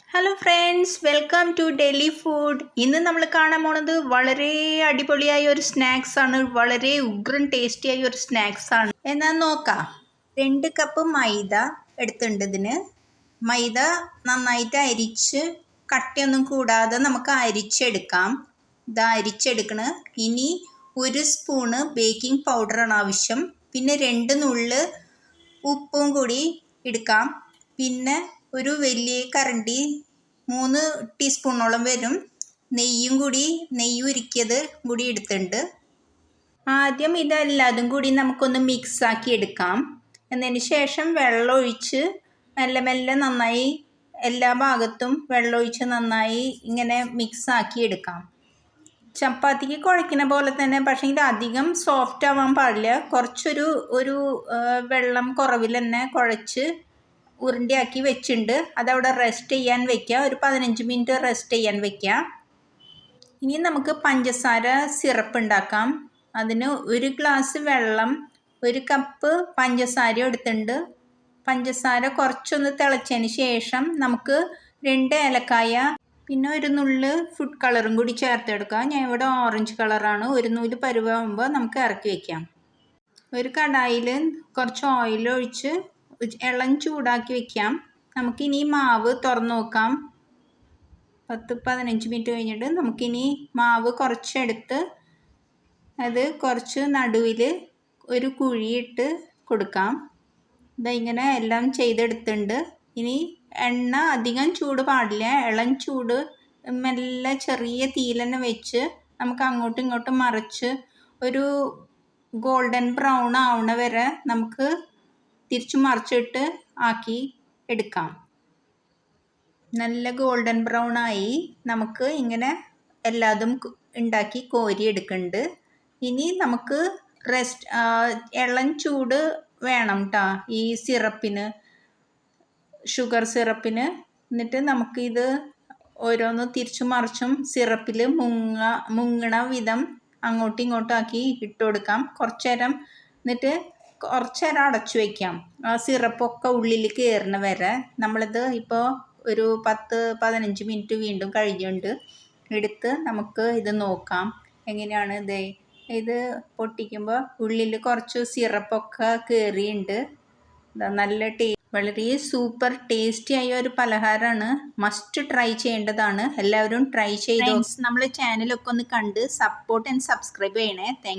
Hello friends, welcome to daily food. ഇന്ന് നമ്മൾ കാണാൻ പോണത് വളരെ അടിപൊളിയായ ഒരു സ്നാക്സ് ആണ്. വളരെ ഉഗ്രൻ ടേസ്റ്റിയായ ഒരു സ്നാക്സ് ആണ്. എന്നാൽ നോക്കാം. 2 കപ്പ് മൈദ എടുത്തിട്ടുണ്ട്. ഇതിന് മൈദ നന്നായിട്ട് അരിച്ച് കട്ടിയൊന്നും കൂടാതെ നമുക്ക് അരിച്ചെടുക്കാം. ഇത് അരിച്ചെടുക്കണ്. ഇനി 1 സ്പൂണ് ബേക്കിംഗ് പൗഡറാണ് ആവശ്യം. പിന്നെ 2 നുള്ള് ഉപ്പും കൂടി എടുക്കാം. പിന്നെ ഒരു വലിയ കരണ്ടി 3 ടീസ്പൂണോളം വരും നെയ്യ് ഉരുക്കിയത് കൂടി എടുത്തിട്ടുണ്ട്. ആദ്യം ഇതെല്ലാതും കൂടി നമുക്കൊന്ന് മിക്സ് ആക്കി എടുക്കാം. എന്നതിന് ശേഷം വെള്ളം ഒഴിച്ച് മെല്ലെ മെല്ലെ നന്നായി എല്ലാ ഭാഗത്തും വെള്ളം ഒഴിച്ച് നന്നായി ഇങ്ങനെ മിക്സ് ആക്കി എടുക്കാം. ചപ്പാത്തിക്ക് കുഴയ്ക്കുന്ന പോലെ തന്നെ, പക്ഷേ ഇത് അധികം സോഫ്റ്റ് ആവാൻ പാടില്ല. കുറച്ചൊരു വെള്ളം കുറവിൽ തന്നെ കുഴച്ച് ഉരുണ്ടിയാക്കി വെച്ചിട്ടുണ്ട്. അതവിടെ റെസ്റ്റ് ചെയ്യാൻ വയ്ക്കുക. ഒരു 15 മിനിറ്റ് റെസ്റ്റ് ചെയ്യാൻ വയ്ക്കുക. ഇനി നമുക്ക് പഞ്ചസാര സിറപ്പ് ഉണ്ടാക്കാം. അതിന് 1 ഗ്ലാസ് വെള്ളം, 1 കപ്പ് പഞ്ചസാര എടുത്തിട്ടുണ്ട്. പഞ്ചസാര കുറച്ചൊന്ന് തിളച്ചതിന് ശേഷം നമുക്ക് 2 ഏലക്കായ പിന്നെ 1 നുള്ള് ഫുഡ് കളറും കൂടി ചേർത്തെടുക്കാം. ഞാൻ ഇവിടെ ഓറഞ്ച് കളറാണ്. 1 നൂല് പരുവാകുമ്പോൾ നമുക്ക് ഇറക്കി വയ്ക്കാം. ഒരു കടായിൽ കുറച്ച് ഓയിൽ ഒഴിച്ച് ഇളം ചൂടാക്കി വയ്ക്കാം. നമുക്കിനി മാവ് തുറന്ന് നോക്കാം. 10-15 മിനിറ്റ് കഴിഞ്ഞിട്ട് നമുക്കിനി മാവ് കുറച്ചെടുത്ത് അത് കുറച്ച് നടുവിൽ ഒരു കുഴിയിട്ട് കൊടുക്കാം. ഇങ്ങനെ എല്ലാം ചെയ്തെടുത്തിട്ടുണ്ട്. ഇനി എണ്ണ അധികം ചൂട് പാടില്ല. ഇളം ചൂട് മെല്ലെ ചെറിയ തീയിൽ തന്നെ വെച്ച് നമുക്ക് അങ്ങോട്ടും ഇങ്ങോട്ടും മറിച്ച് ഒരു ഗോൾഡൻ ബ്രൗൺ ആവണ വരെ നമുക്ക് തിരിച്ചു മറിച്ചിട്ട് ആക്കി എടുക്കാം. നല്ല ഗോൾഡൻ ബ്രൗൺ ആയി നമുക്ക് ഇങ്ങനെ എല്ലാതും ഉണ്ടാക്കി കോരി എടുക്കുന്നുണ്ട്. ഇനി നമുക്ക് ഇളം ചൂട് വേണം കേട്ടോ ഈ സിറപ്പിന്, ഷുഗർ സിറപ്പിന്. എന്നിട്ട് നമുക്കിത് ഓരോന്ന് തിരിച്ചു മറിച്ചും സിറപ്പിൽ മുങ്ങണ വിധം അങ്ങോട്ടും ഇങ്ങോട്ടും ആക്കി ഇട്ട് കൊടുക്കാം. കുറച്ച് നേരം അടച്ചു വയ്ക്കാം. ആ സിറപ്പൊക്കെ ഉള്ളിൽ കയറുന്ന വരെ. നമ്മളിത് ഇപ്പോൾ ഒരു 10-15 മിനിറ്റ് വീണ്ടും കഴിഞ്ഞുകൊണ്ട് എടുത്ത് നമുക്ക് ഇത് നോക്കാം എങ്ങനെയാണ്. ഇത് പൊട്ടിക്കുമ്പോൾ ഉള്ളിൽ കുറച്ച് സിറപ്പൊക്കെ കയറിയുണ്ട്. നല്ല വളരെ സൂപ്പർ ടേസ്റ്റിയായ ഒരു പലഹാരമാണ്. മസ്റ്റ് ട്രൈ ചെയ്യേണ്ടതാണ്. എല്ലാവരും ട്രൈ ചെയ്തു. നമ്മൾ ചാനലൊക്കെ ഒന്ന് കണ്ട് സപ്പോർട്ട് ആൻഡ് സബ്സ്ക്രൈബ് ചെയ്യണേ. താങ്ക്